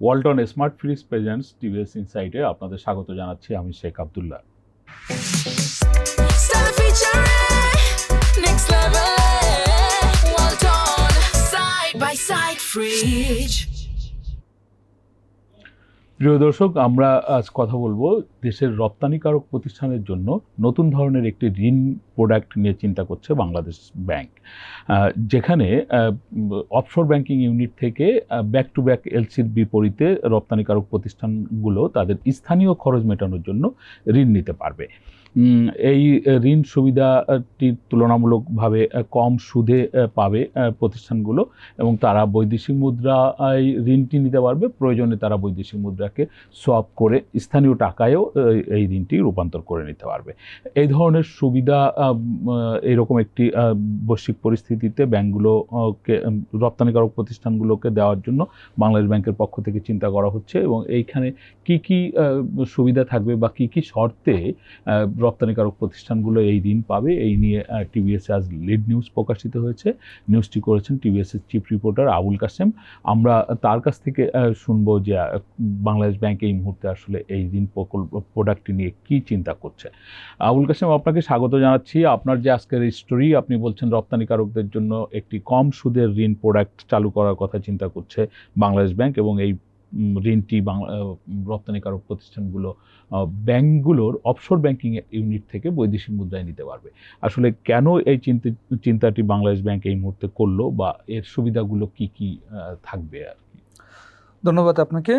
Walton smart fridge presents TVS ইনসাইটে আপনাদের স্বাগত জানাচ্ছি। আমি শেখ আব্দুল্লাহ। প্রিয় দর্শক, আমরা আজ কথা বলবো দেশের রপ্তানিকারক প্রতিষ্ঠানের জন্য নতুন ধরনের একটি ঋণ প্রোডাক্ট নিয়ে চিন্তা করছে বাংলাদেশ ব্যাংক, যেখানে অফশোর ব্যাংকিং ইউনিট থেকে ব্যাক টু ব্যাক এলসির বিপরীতে রপ্তানিকারক প্রতিষ্ঠানগুলো তাদের স্থানীয় খরচ মেটানোর জন্য ঋণ নিতে পারবে। এই ঋণ সুবিধাটি তুলনামূলকভাবে কম সুদে পাবে প্রতিষ্ঠানগুলো, এবং তারা বৈদেশিক মুদ্রায় ঋণটি নিতে পারবে। প্রয়োজনে তারা বৈদেশিক মুদ্রাকে সোয়াপ করে স্থানীয় টাকায়ও এই ঋণটি রূপান্তর করে নিতে পারবে। এই ধরনের সুবিধা এরকম একটি বৈশ্বিক পরিস্থিতিতে ব্যাংকগুলোকে, রপ্তানিকারক প্রতিষ্ঠানগুলোকে দেওয়ার জন্য বাংলাদেশ ব্যাংকের পক্ষ থেকে চিন্তা করা হচ্ছে, এবং এইখানে কি কি সুবিধা থাকবে বা কি কি শর্তে রপ্তানিকারক প্রতিষ্ঠানগুলো এই ঋণ পাবে, এই নিয়ে টিভিএস আজ লিড নিউজ প্রকাশিত হয়েছে। নিউজটি করেছেন টিভিএসের চিফ রিপোর্টার আবুল কাশেম। আমরা তার কাছ থেকে শুনবো যে বাংলাদেশ ব্যাংক এই মুহূর্তে আসলে এই ঋণ প্রোডাক্টটি নিয়ে কি চিন্তা করছে। আবুল কাশেম, আপনাকে স্বাগত জানাচ্ছি। আপনার যে আজকের স্টোরি, আপনি বলছেন রপ্তানিকারকদের জন্য একটি কম সুদের ঋণ প্রোডাক্ট চালু করার কথা চিন্তা করছে বাংলাদেশ ব্যাংক, এবং এই ঋণটি রপ্তানিকারক প্রতিষ্ঠানগুলো ব্যাংকগুলোর অফশোর ব্যাংকিং ইউনিট থেকে বৈদেশিক মুদ্রায় নিতে পারবে। আসলে কেন এই চিন্তাটি বাংলাদেশ ব্যাংক এই মুহূর্তে করলো, বা এর সুবিধাগুলো কি কি থাকবে আর কি? ধন্যবাদ আপনাকে।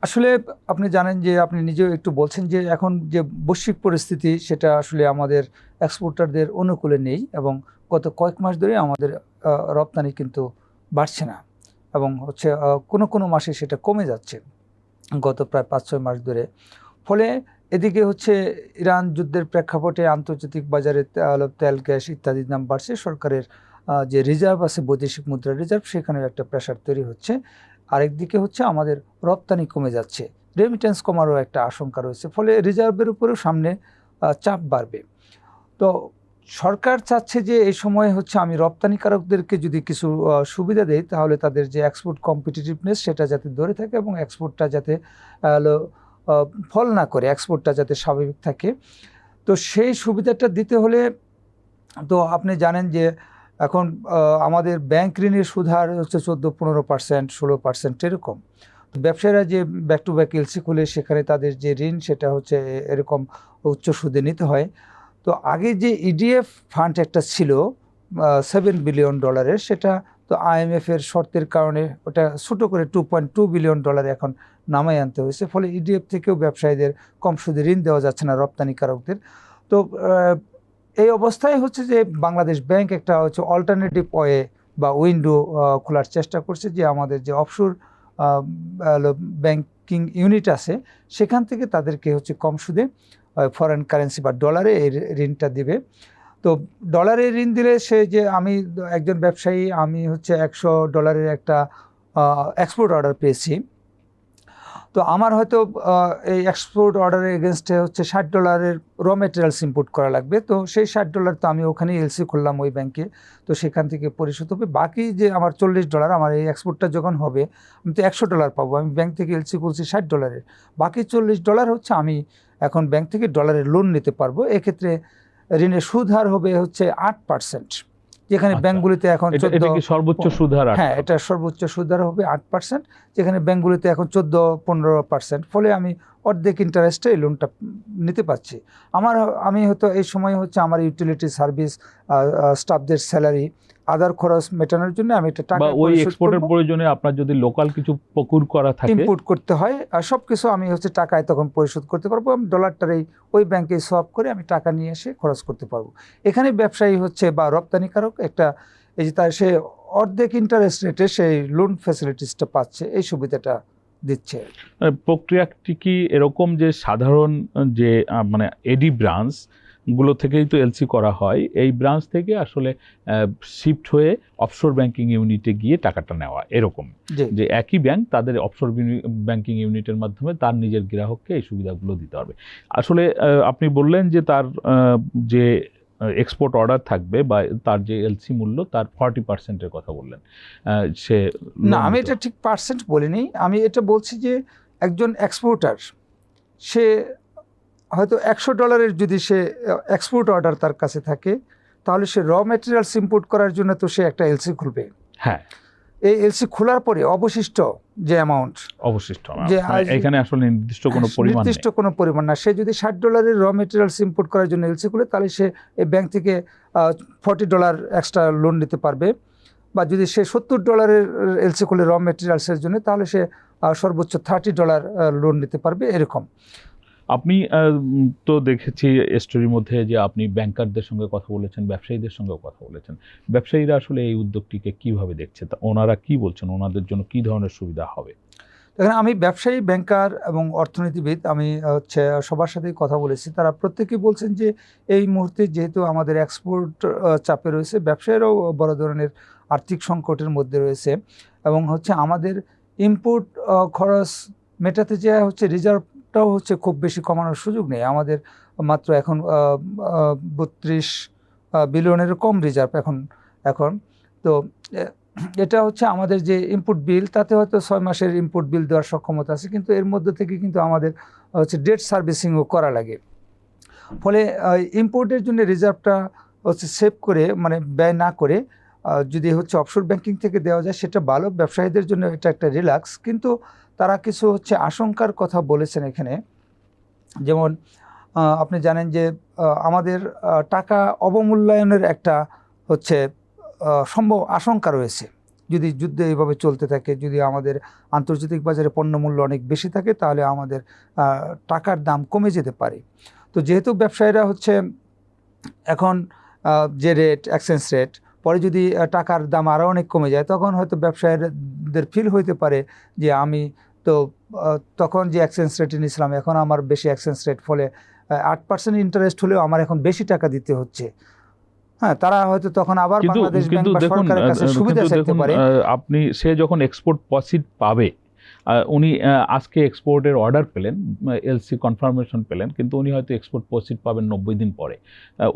আসলে আপনি জানেন যে, আপনি নিজেও একটু বলছেন যে এখন যে বৈশ্বিক পরিস্থিতি, সেটা আসলে আমাদের এক্সপোর্টারদের অনুকূলে নেই, এবং গত কয়েক মাস ধরে আমাদের রপ্তানি কিন্তু বাড়ছে না, এবং হচ্ছে কোনো মাসে সেটা কমে যাচ্ছে গত প্রায় 5-6 মাস ধরে। ফলে এদিকে হচ্ছে ইরান যুদ্ধের প্রেক্ষাপটে আন্তর্জাতিক বাজারে তেল, গ্যাস ইত্যাদির দাম বাড়ছে। সরকারের যে রিজার্ভ আছে, বৈদেশিক মুদ্রা রিজার্ভ, সেখানে একটা প্রেশার তৈরি হচ্ছে। আরেকদিকে হচ্ছে আমাদের রপ্তানি কমে যাচ্ছে, রেমিটেন্স কমারও একটা আশঙ্কা রয়েছে। ফলে রিজার্ভের উপরেও সামনে চাপ বাড়বে। তো সরকার চাচ্ছে যে এই সময় হচ্ছে আমি রপ্তানিকারকদেরকে যদি কিছু সুবিধা দেই, তাহলে তাদের যে এক্সপোর্ট কম্পিটিটিভনেস, সেটা যাতে ধরে থাকে, এবং এক্সপোর্টটা যাতে ফল না করে, এক্সপোর্টটা যাতে স্বাভাবিক থাকে। তো সেই সুবিধাটা দিতে হলে, তো আপনি জানেন যে এখন আমাদের ব্যাংক ঋণের সুদ হার হচ্ছে 14-15%, 16% এরকম। ব্যবসায়ীরা যে ব্যাক টু ব্যাক এলসি খুলে, সেখানে তাদের যে ঋণ, সেটা হচ্ছে এরকম উচ্চ সুদে নিতে হয়। তো আগে যে ইডিএফ ফান্ড একটা ছিল $7 বিলিয়ন, সেটা তো IMF-এর শর্তের কারণে ওটা ছোটো করে $2.2 বিলিয়ন এখন নামাই আনতে হয়েছে। ফলে ইডিএফ থেকেও ব্যবসায়ীদের কম সুদে ঋণ দেওয়া যাচ্ছে না রপ্তানিকারকদের। তো এই অবস্থায় হচ্ছে যে বাংলাদেশ ব্যাংক একটা হচ্ছে অল্টারনেটিভ ওয়ে বা উইন্ডো খোলার চেষ্টা করছে, যে আমাদের যে অফশোর ব্যাংকিং ইউনিট আছে, সেখান থেকে তাদেরকে হচ্ছে কম সুদে ফরেন কারেন্সি বা ডলারে এই ঋণটা দিবে। তো ডলারে ঋণ দিলে, সে যে আমি একজন ব্যবসায়ী, আমি হচ্ছে $100 একটা এক্সপোর্ট অর্ডার পেয়েছি। তো আমার হয়তো এই এক্সপোর্ট অর্ডারের এগেনস্টে হচ্ছে $60 র মেটেরিয়ালস ইম্পোর্ট করা লাগবে। তো সেই $60 তো আমি ওখানেই এলসি করলাম ওই ব্যাংকে, তো সেখান থেকে পরিশোধ হবে। বাকি যে আমার $40, আমার এই এক্সপোর্টটা যখন হবে, আমি তো $100 পাবো। আমি ব্যাংক থেকে এলসি করছি $60, বাকি $40 হচ্ছে আমি এখন ব্যাংক থেকে ডলারের লোন নিতে পারবো। এক্ষেত্রে ঋণের সুদ হার হবে হচ্ছে 8%, যেখানে ব্যাংকগুলিতে এখন সর্বোচ্চ সুদ হার। হ্যাঁ, এটা সর্বোচ্চ সুদ হার হবে 8%, যেখানে ব্যাংকগুলিতে এখন 14-15%। ফলে আমি অর্ধেক ইন্টারেস্টে এই লোনটা নিতে পারছি। আমি হয়তো এই সময় হচ্ছে আমার ইউটিলিটি সার্ভিস, স্টাফদের স্যালারি, আদার খরচ মেটানোর জন্য আমি একটা টাকা ওই এক্সপোর্টের প্রয়োজনে আপনার যদি লোকাল কিছু প্রকুর করা থাকে, ইম্পোর্ট করতে হয়, আর সব কিছু আমি হচ্ছে টাকায় তখন পরিশোধ করতে পারবো। আমি ডলারটার ওই ব্যাংকে সোয়াপ করে আমি টাকা নিয়ে এসে খরচ করতে পারবো। এখানে ব্যবসায়ী হচ্ছে বা রপ্তানিকারক একটা এই যে তার সে অর্ধেক ইন্টারেস্ট রেটে সেই লোন ফ্যাসিলিটিসটা পাচ্ছে, এই সুবিধাটা দিচ্ছে। প্রক্রিয়াটি কি এরকম যে সাধারণ যে মানে এডি ব্রাঞ্চ গুলো থেকেই তো এলসি করা হয়, এই ব্রাঞ্চ থেকে আসলে শিফট হয়ে অফশোর ব্যাংকিং ইউনিটে গিয়ে টাকাটা নেওয়া, এরকম যে একই ব্যাংক তাদের অফশোর ব্যাংকিং ইউনিটের মাধ্যমে তার নিজের গ্রাহককে এই সুবিধাগুলো দিতে হবে। আসলে আপনি বললেন যে তার যে এক্সপোর্ট অর্ডার থাকবে বা তার যে এলসি মূল্য তার 40%-এর কথা বললেন, সে না, loan আমি নিতে এটা ঠিক পার্সেন্ট বলিনি, আমি এটা বলছি যে একজন এক্সপোর্টার সে হয়তো $100 যদি সে এক্সপোর্ট অর্ডার তার কাছে থাকে, তাহলে সে র ম্যাটেরিয়ালস ইম্পোর্ট করার জন্য তো সে একটা এলসি খুলবে। হ্যাঁ, এই এলসি খোলার পরে অবশিষ্ট যে অ্যামাউন্ট, অবশিষ্ট যে এখানে আসলে নির্দিষ্ট কোনো পরিমাণ নেই। নির্দিষ্ট কোনো পরিমাণ না, সে যদি $60 র ম্যাটেরিয়ালস ইম্পোর্ট করার জন্য এলসি খুলে, তাহলে সে এই ব্যাংক থেকে $40 এক্সট্রা লোন নিতে পারবে। বা যদি সে $70 এলসি খুলে র ম্যাটেরিয়ালসের জন্য, তাহলে সে সর্বোচ্চ $30 লোন নিতে পারবে, এরকম। আপনি তো দেখেছি স্টোরির মধ্যে যে আপনি ব্যাংকারদের সঙ্গে কথা বলেছেন, ব্যবসায়ীদের সঙ্গেও কথা বলেছেন। ব্যবসায়ীরা আসলে এই উদ্যোগটিকে কিভাবে দেখছে, তা ওনারা কি বলছেন, ওনাদের জন্য কি ধরনের সুবিধা হবে? দেখেন, আমি ব্যবসায়ী, ব্যাংকার এবং অর্থনীতিবিদ, আমি হচ্ছে সবার সাথেই কথা বলেছি। তারা প্রত্যেকেই বলছেন যে এই মুহূর্তে যেহেতু আমাদের এক্সপোর্ট চাপে রয়েছে, ব্যবসায়ীরাও বড় ধরনের আর্থিক সংকটের মধ্যে রয়েছে, এবং হচ্ছে আমাদের ইম্পোর্ট খরচ মেটাতে যে হচ্ছে রিজার্ভটাও হচ্ছে খুব বেশি কমানোর সুযোগ নেই। আমাদের মাত্র এখন 32 বিলিয়নেরও কম রিজার্ভ এখন তো এটা হচ্ছে আমাদের যে ইনপুট বিল, তাতে হয়তো 6 মাসের ইনপুট বিল দেওয়ার সক্ষমতা আছে, কিন্তু এর মধ্যে থেকে কিন্তু আমাদের হচ্ছে ডেট সার্ভিসিংও করা লাগে। ফলে ইম্পোর্টের জন্য রিজার্ভটা হচ্ছে সেভ করে, মানে ব্যয় না করে যদি হচ্ছে অফশোর ব্যাংকিং থেকে দেওয়া যায়, সেটা ভালো। ব্যবসায়ীদের জন্য এটা একটা রিল্যাক্স। কিন্তু তারা কিছু হচ্ছে আশঙ্কার কথা বলেছেন এখানে। যেমন আপনি জানেন যে আমাদের টাকা অবমূল্যায়নের একটা হচ্ছে সম্ভব আশঙ্কা রয়েছে। যদি যুদ্ধ এইভাবে চলতে থাকে, যদি আমাদের আন্তর্জাতিক বাজারে পণ্যমূল্য অনেক বেশি থাকে, তাহলে আমাদের টাকার দাম কমে যেতে পারে। তো যেহেতু ব্যবসায়ীরা হচ্ছে এখন যে রেট, এক্সচেঞ্জ রেট, পরে যদি টাকার দাম আরও অনেক কমে যায়, তখন হয়তো ব্যবসায়ীদের ফিল হইতে পারে যে আমি তো তখন যে এক্সচেঞ্জ রেটে নিয়েছিলাম, এখন আমার বেশি এক্সচেঞ্জ রেট, ফলে 8% ইন্টারেস্ট হলেও আমার এখন বেশি টাকা দিতে হচ্ছে। হ্যাঁ, তারা হয়তো তখন আবার বাংলাদেশ ব্যাংক বা সরকারের কাছে সুবিধা চাইতে পারে। আপনি সে যখন এক্সপোর্ট প্রসিড পাবে, উনি আজকে এক্সপোর্টের অর্ডার পেলেন, এলসি কনফার্মেশন পেলেন, কিন্তু উনি হয়তো এক্সপোর্ট প্রসিড পাবেন 90 দিন পরে।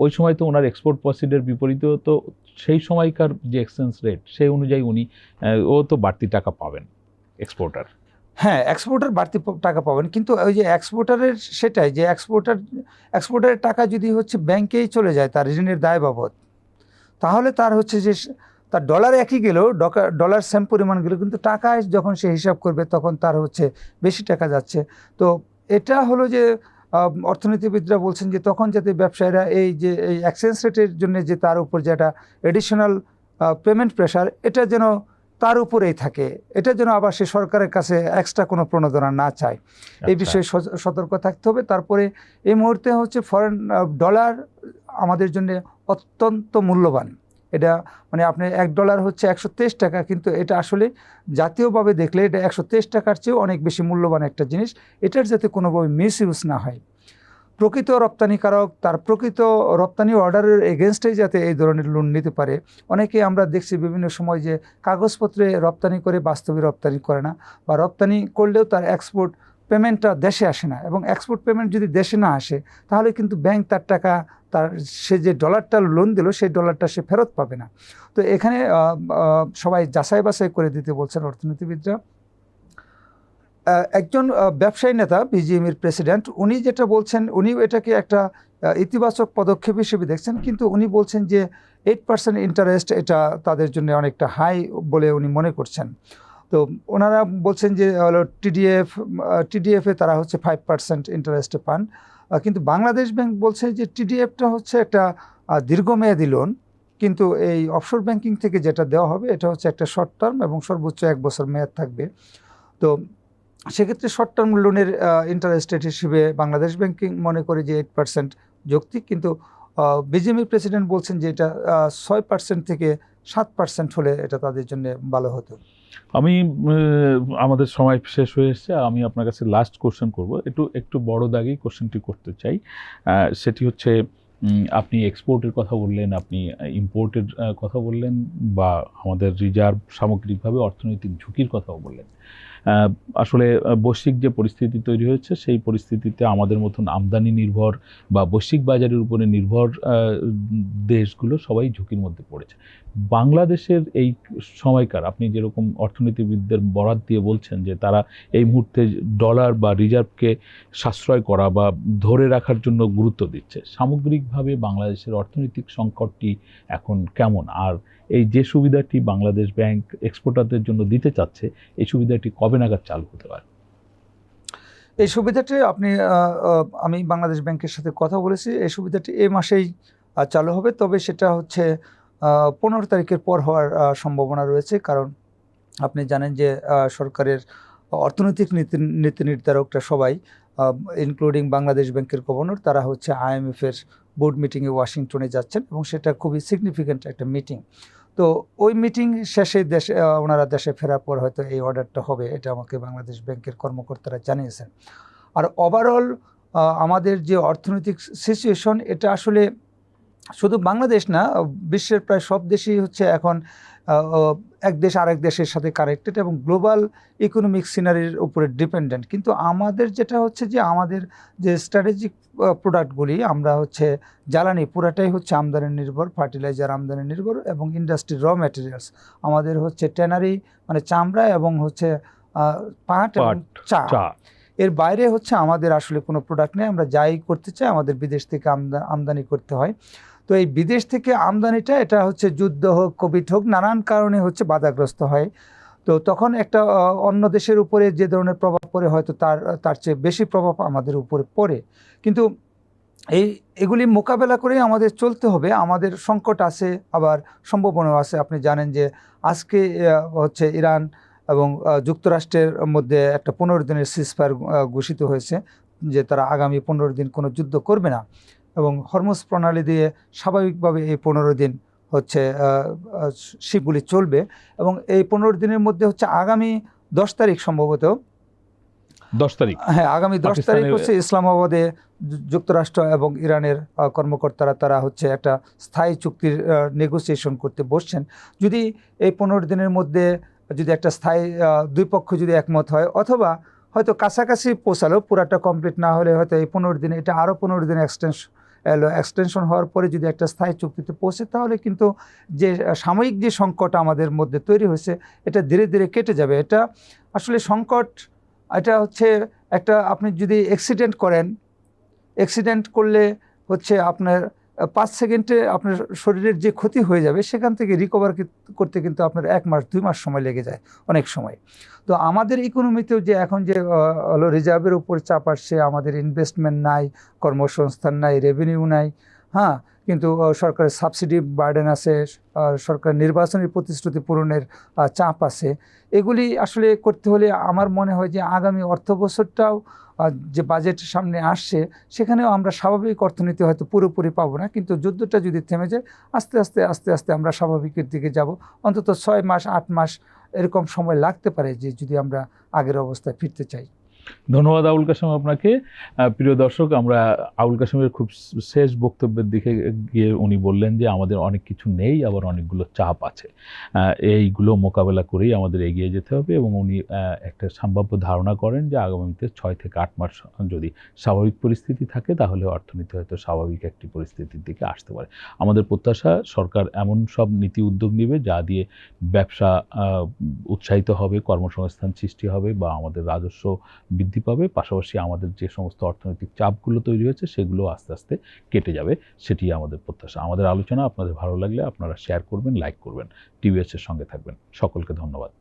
ওই সময় তো ওনার এক্সপোর্ট প্রসিডের বিপরীতেও তো সেই সময়কার যে এক্সচেঞ্জ রেট, সেই অনুযায়ী উনি ও তো বাড়তি টাকা পাবেন এক্সপোর্টার। হ্যাঁ, এক্সপোর্টার বাড়তি টাকা পাবেন, কিন্তু ওই যে এক্সপোর্টারের, সেটাই যে এক্সপোর্টারের টাকা যদি হচ্ছে ব্যাংকেই চলে যায় তার ঋণের দায় বাবদ, তাহলে তার হচ্ছে যে তার ডলার একই গেলেও, ডলার সেম পরিমাণ গেলেও, কিন্তু টাকায় যখন সে হিসাব করবে, তখন তার হচ্ছে বেশি টাকা যাচ্ছে। তো এটা হলো যে অর্থনীতিবিদরা বলছেন যে তখন যাতে ব্যবসায়ীরা এই যে এই এক্সচেঞ্জ রেটের জন্য যে তার উপর যে একটা এডিশনাল পেমেন্ট প্রেশার, এটা যেন তার উপরেই থাকে, এটা যেন আবার সে সরকারের কাছে এক্সট্রা কোনো প্রণোদনা না চায়, এই বিষয়ে সতর্ক থাকতে হবে। তারপরে এই মুহূর্তে হচ্ছে ফরেন ডলার আমাদের জন্য অত্যন্ত মূল্যবান। এটা মানে আপনি $1 হচ্ছে 123 টাকা, কিন্তু এটা আসলে জাতীয়ভাবে দেখলে এটা 123 টাকার চেয়েও অনেক বেশি মূল্যবান একটা জিনিস। এটার যাতে কোনোভাবে মিস ইউজ না হয়, প্রকৃত রপ্তানিকারক তার প্রকৃত রপ্তানি অর্ডারের এগেনস্টেই যাতে এই ধরনের লোন নিতে পারে। অনেকে আমরা দেখছি বিভিন্ন সময় যে কাগজপত্রে রপ্তানি করে বাস্তবে রপ্তানি করে না, বা রপ্তানি করলেও তার এক্সপোর্ট পেমেন্টটা দেশে আসে না, এবং এক্সপোর্ট পেমেন্ট যদি দেশে না আসে, তাহলে কিন্তু ব্যাংক তার টাকা, সে যে ডলারটা লোন দিল, সেই ডলারটা সে ফেরত পাবে না। তো এখানে সবাই যাচাই বাছাই করে দিতে বলছেন অর্থনীতিবিদরা। একজন ব্যবসায়ী নেতা, বিজিএমইর প্রেসিডেন্ট, উনি যেটা বলছেন, উনি এটাকে একটা ইতিবাচক পদক্ষেপ হিসেবে দেখছেন, কিন্তু উনি বলছেন যে 8% ইন্টারেস্ট এটা তাদের জন্য অনেকটা হাই বলে উনি মনে করছেন। তো ওনারা বলছেন যে টিডিএফে তারা হচ্ছে 5% ইন্টারেস্টে পান, কিন্তু বাংলাদেশ ব্যাংক বলছে যে টিডিএফটা হচ্ছে একটা দীর্ঘমেয়াদী লোন, কিন্তু এই অফশোর ব্যাংকিং থেকে যেটা দেওয়া হবে, এটা হচ্ছে একটা শর্ট টার্ম এবং সর্বোচ্চ 1 বছর মেয়াদ থাকবে। তো সেক্ষেত্রে শর্ট টার্ম লোনের ইন্টারেস্ট রেট হিসেবে বাংলাদেশ ব্যাংকিং মনে করে যে 8% যৌক্তিক, কিন্তু বিজিএমই প্রেসিডেন্ট বলছেন যে এটা 6% থেকে 7% হলে এটা তাদের জন্য ভালো হতো। আমি আমাদের সময় শেষ হয়ে এসেছে, আমি আপনার কাছে লাস্ট কোশ্চেন করব, একটু বড় দাগেই কোশ্চেনটি করতে চাই। সেটি হচ্ছে, আপনি এক্সপোর্টের কথা বললেন, আপনি ইম্পোর্টের কথা বললেন, বা আমাদের রিজার্ভ সামগ্রিকভাবে অর্থনৈতিক ঝুঁকির কথাও বললেন। আসলে বৈশ্বিক যে পরিস্থিতি তৈরি হয়েছে সেই পরিস্থিতিতে আমাদের মতন আমদানি নির্ভর বা বৈশ্বিক বাজারের উপরে নির্ভর দেশগুলো সবাই ঝুঁকির মধ্যে পড়েছে। বাংলাদেশের এই সময়কার আপনি যেরকম অর্থনীতিবিদদের বরাত দিয়ে বলছেন যে তারা এই মুহূর্তে ডলার বা রিজার্ভকে সাশ্রয় করা বা ধরে রাখার জন্য গুরুত্ব দিচ্ছে, সামগ্রিকভাবে বাংলাদেশের অর্থনৈতিক সংকটটি এখন কেমন? আর এই যে সুবিধাটি বাংলাদেশ ব্যাংক এক্সপোর্টারদের জন্য দিতে চাচ্ছে, এই সুবিধাটি কবে নাগাদ চালু হতে পারে? এই সুবিধাটি আমি বাংলাদেশ ব্যাংকের সাথে কথা বলেছি, এই সুবিধাটি এই মাসেই চালু হবে, তবে সেটা হচ্ছে 15 তারিখের পর হওয়ার সম্ভাবনা রয়েছে। কারণ আপনি জানেন যে সরকারের অর্থনৈতিক নীতি নির্ধারকরা সবাই, ইনক্লুডিং বাংলাদেশ ব্যাংকের গভর্নর, তারা হচ্ছে IMF-এর বোর্ড মিটিংয়ে ওয়াশিংটনে যাচ্ছেন এবং সেটা খুবই সিগনিফিক্যান্ট একটা মিটিং। তো ওই মিটিং শেষে ওনারা দেশে ফেরার পর হয়তো এই অর্ডারটা হবে, এটা আমাকে বাংলাদেশ ব্যাংকের কর্মকর্তারা জানিয়েছেন। আর ওভারঅল আমাদের যে অর্থনৈতিক সিচুয়েশন, এটা আসলে শুধু বাংলাদেশ না, বিশ্বের প্রায় সব দেশই হচ্ছে এখন এক দেশ আরেক দেশের সাথে কানেক্টেড এবং গ্লোবাল ইকোনমিক সিনারির উপরে ডিপেন্ডেন্ট। কিন্তু আমাদের যেটা হচ্ছে যে আমাদের যে স্ট্র্যাটেজিক প্রোডাক্টগুলি, আমরা হচ্ছে জ্বালানি পুরাটাই হচ্ছে আমদানি নির্ভর, ফার্টিলাইজার আমদানি নির্ভর এবং ইন্ডাস্ট্রি র ম্যাটেরিয়ালস আমাদের হচ্ছে ট্যানারি মানে চামড়া এবং হচ্ছে পাট এবং চা। এর বাইরে হচ্ছে আমাদের আসলে কোনো প্রোডাক্ট নেই। আমরা যাই করতে চাই আমাদের বিদেশ থেকে আমদানি করতে হয়। তো এই বিদেশ থেকে আমদানিটা, এটা হচ্ছে যুদ্ধ হোক, কোভিড হোক, নানান কারণে হচ্ছে বাধাগ্রস্ত হয়। তো তখন একটা অন্য দেশের উপরে যে ধরনের প্রভাব পড়ে হয়তো তার চেয়ে বেশি প্রভাব আমাদের উপরে পড়ে। কিন্তু এগুলি মোকাবেলা করেই আমাদের চলতে হবে। আমাদের সংকট আছে, আবার সম্ভাবনাও আছে। আপনি জানেন যে আজকে হচ্ছে ইরান এবং যুক্তরাষ্ট্রের মধ্যে একটা 15 দিনের সিজফায়ার ঘোষিত হয়েছে, যে তারা আগামী 15 দিন কোনো যুদ্ধ করবে না এবং হরমুজ প্রণালী দিয়ে স্বাভাবিকভাবে এই 15 দিন হচ্ছে শিপগুলি চলবে। এবং এই 15 দিনের মধ্যে হচ্ছে আগামী 10 তারিখ সম্ভবত, 10 তারিখ, হ্যাঁ আগামী 10 তারিখ হচ্ছে ইসলামাবাদে যুক্তরাষ্ট্র এবং ইরানের কর্মকর্তারা তারা হচ্ছে একটা স্থায়ী চুক্তির নেগোসিয়েশন করতে বসছেন। যদি এই 15 দিনের মধ্যে যদি একটা স্থায়ী দুই পক্ষ যদি একমত হয়, অথবা হয়তো কাছাকাছি পৌঁছালো, পুরাটা কমপ্লিট না হলে হয়তো এই 15 দিনে এটা আরও 15 দিন এক্সটেনশন হওয়ার পরে যদি একটা স্থায়ী চুক্তিতে পৌঁছে, তাহলে কিন্তু যে সাময়িক যে সংকট আমাদের মধ্যে তৈরি হয়েছে এটা ধীরে ধীরে কেটে যাবে। এটা আসলে সংকট, এটা হচ্ছে একটা, আপনি যদি অ্যাক্সিডেন্ট করলে হচ্ছে আপনার 5 সেকেন্ডে আপনার শরীরের যে ক্ষতি হয়ে যাবে, সেখান থেকে রিকভার করতে কিন্তু আপনার 1 মাস 2 মাস সময় লেগে যায় অনেক সময়। তো আমাদের ইকোনমিতেও যে এখন যে হলো রিজার্ভের উপর চাপ আসছে, আমাদের ইনভেস্টমেন্ট নাই, কর্মসংস্থান নাই, রেভিনিউ নাই, হ্যাঁ, কিন্তু সরকারের সাবসিডি বার্ডেন আছে, সরকার নির্বাচনী প্রতিশ্রুতি পূরণের চাপ আছে। এগুলি আসলে করতে হলে আমার মনে হয় যে আগামী অর্থ বছরটাও যে বাজেট সামনে আসছে, সেখানেও আমরা স্বাভাবিক অর্থনীতি হয়তো পুরোপুরি পাবো না, কিন্তু যুদ্ধটা যদি থেমে যায় আস্তে আস্তে আমরা স্বাভাবিকের দিকে যাব। অন্তত 6 মাস 8 মাস এরকম সময় লাগতে পারে যে যদি আমরা আগের অবস্থায় ফিরতে চাই। ধন্যবাদ আবুল কাশেম আপনাকে। প্রিয় দর্শক, আমরা আবুল কাশেমের খুব শেষ বক্তব্যের দিকে গিয়ে উনি বললেন যে আমাদের অনেক কিছু নেই, আবার অনেকগুলো চাপ আছে, এইগুলো মোকাবেলা করেই আমাদের এগিয়ে যেতে হবে। এবং উনি একটা সম্ভাব্য ধারণা করেন যে আগামীতে 6 থেকে 8 মাস যদি স্বাভাবিক পরিস্থিতি থাকে, তাহলে অর্থনীতি হয়তো স্বাভাবিক একটি পরিস্থিতির দিকে আসতে পারে। আমাদের প্রত্যাশা সরকার এমন সব নীতি উদ্যোগ নেবে যা দিয়ে ব্যবসা উৎসাহিত হবে, কর্মসংস্থান সৃষ্টি হবে বা আমাদের রাজস্ব বৃদ্ধি পাবে, পাশাপাশি আমাদের যে সমস্ত অর্থনৈতিক চাপগুলো তৈরি হয়েছে সেগুলো আস্তে আস্তে কেটে যাবে, সেটি আমাদের প্রত্যাশা। আমাদের আলোচনা আপনাদের ভালো লাগলে আপনারা শেয়ার করবেন, লাইক করবেন, টিভিএস এর সঙ্গে থাকবেন। সকলকে ধন্যবাদ।